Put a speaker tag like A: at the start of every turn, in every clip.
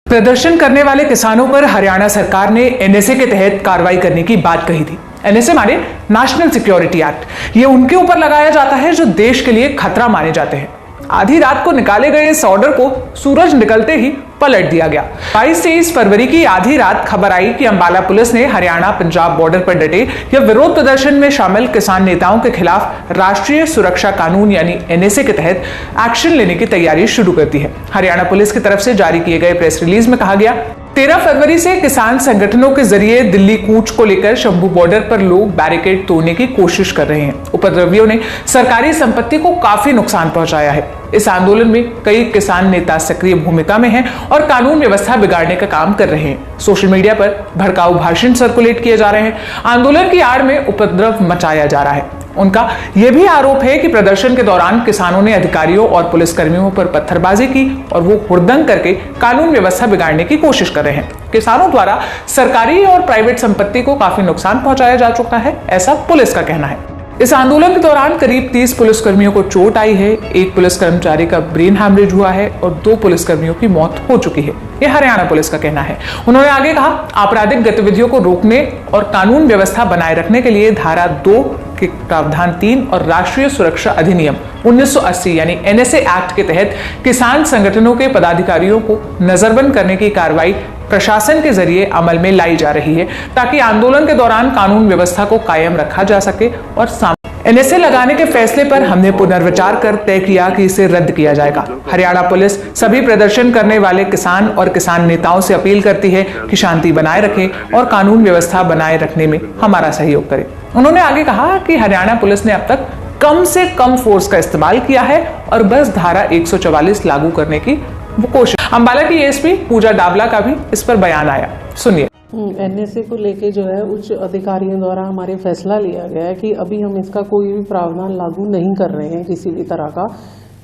A: प्रदर्शन करने वाले किसानों पर हरियाणा सरकार ने एनएसए के तहत कार्रवाई करने की बात कही थी। एनएसए माने नेशनल सिक्योरिटी एक्ट। ये उनके ऊपर लगाया जाता है जो देश के लिए खतरा माने जाते हैं। आधी रात को निकाले गए इस ऑर्डर को सूरज निकलते ही पलट दिया गया। 22 से 23 फरवरी की आधी रात खबर आई कि अंबाला पुलिस ने हरियाणा पंजाब बॉर्डर पर डटे या विरोध प्रदर्शन में शामिल किसान नेताओं के खिलाफ राष्ट्रीय सुरक्षा कानून यानी एनएसए के तहत एक्शन लेने की तैयारी शुरू कर दी है। हरियाणा पुलिस की तरफ से जारी किए गए प्रेस रिलीज में कहा गया, 13 फरवरी से किसान संगठनों के जरिए दिल्ली कूच को लेकर शंभू बॉर्डर पर लोग बैरिकेड तोड़ने की कोशिश कर रहे हैं। उपद्रवियों ने सरकारी संपत्ति को काफी नुकसान पहुंचाया है। इस आंदोलन में कई किसान नेता सक्रिय भूमिका में हैं और कानून व्यवस्था बिगाड़ने का काम कर रहे हैं। सोशल मीडिया पर भड़काऊ भाषण सर्कुलेट किए जा रहे हैं। आंदोलन की आड़ में उपद्रव मचाया जा रहा है। उनका यह भी आरोप है कि प्रदर्शन के दौरान किसानों ने अधिकारियों और पुलिसकर्मियों पर पत्थरबाजी की और वो हुड़दंग करके कानून व्यवस्था बिगाड़ने की कोशिश कर रहे हैं। किसानों द्वारा सरकारी और प्राइवेट संपत्ति को काफी नुकसान पहुंचाया जा चुका है, ऐसा पुलिस का कहना है। इस आंदोलन के दौरान करीब 30 पुलिसकर्मियों को चोट आई है, एक पुलिस कर्मचारी का ब्रेन हैमरेज हुआ है और 2 पुलिसकर्मियों की मौत हो चुकी है। यह हरियाणा पुलिस का कहना है। उन्होंने आगे कहा, आपराधिक गतिविधियों को रोकने और कानून व्यवस्था बनाए रखने के लिए धारा 2 के प्रावधान 3 और राष्ट्रीय सुरक्षा अधिनियम 1980 यानी एनएसए एक्ट के तहत किसान संगठनों के पदाधिकारियों को नजरबंद करने की कार्रवाई प्रशासन के जरिए अमल में लाई जा रही है ताकि आंदोलन के दौरान कानून व्यवस्था को कायम रखा जा सके। और एनएसए लगाने के फैसले पर हमने पुनर्विचार कर तय किया कि इसे रद्द किया जाएगा। हरियाणा पुलिस सभी प्रदर्शन करने वाले किसान और किसान नेताओं से अपील करती है कि शांति बनाए रखें और कानून व्यवस्था बनाए रखने में हमारा सहयोग करें। उन्होंने आगे कहा कि हरियाणा पुलिस ने अब तक कम से कम फोर्स का इस्तेमाल किया है और बस धारा 144 लागू करने की कोशिश। अंबाला की एसपी पूजा डाबला का भी इस पर बयान आया, सुनिए।
B: एनएसए को लेके जो है उच्च अधिकारियों द्वारा हमारे फैसला लिया गया है कि अभी हम इसका कोई भी प्रावधान लागू नहीं कर रहे हैं, किसी भी तरह का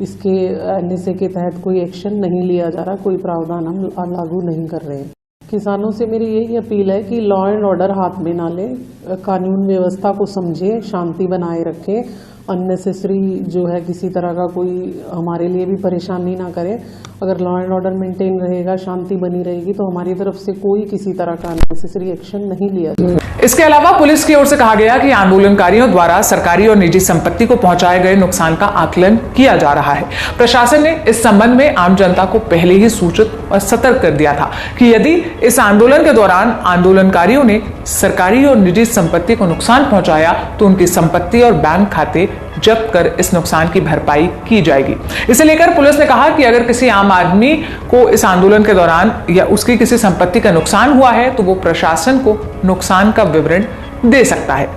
B: इसके एनएसए के तहत कोई एक्शन नहीं लिया जा रहा, कोई प्रावधान हम लागू नहीं कर रहे हैं। किसानों से मेरी यही अपील है कि लॉ एंड ऑर्डर हाथ में ना लें, कानून व्यवस्था को समझें, शांति बनाए रखें, अननेसेसरी जो है किसी तरह का कोई हमारे लिए भी परेशानी ना करे। अगर लॉ एंड ऑर्डर मेंटेन रहेगा, शांति बनी रहेगी तो हमारी तरफ से कोई किसी तरह का अननेसेसरी एक्शन नहीं लिया जाएगा।
A: इसके अलावा पुलिस की ओर से कहा गया कि आंदोलनकारियों द्वारा सरकारी और निजी संपत्ति को पहुंचाए गए नुकसान का आकलन किया जा रहा है। प्रशासन ने इस संबंध में आम जनता को पहले ही सूचित और सतर्क कर दिया था कि यदि इस आंदोलन के दौरान आंदोलनकारियों ने सरकारी और निजी संपत्ति को नुकसान पहुंचाया तो उनकी संपत्ति और बैंक खाते जब्त कर इस नुकसान की भरपाई की जाएगी। इसे लेकर पुलिस ने कहा कि अगर किसी आम आदमी को इस आंदोलन के दौरान या उसकी किसी संपत्ति का नुकसान हुआ है तो वो प्रशासन को नुकसान का विवरण दे सकता है।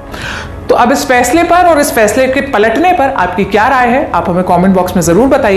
A: तो अब इस फैसले पर और इस फैसले के पलटने पर आपकी क्या राय है, आप हमें कमेंट बॉक्स में जरूर बताइए।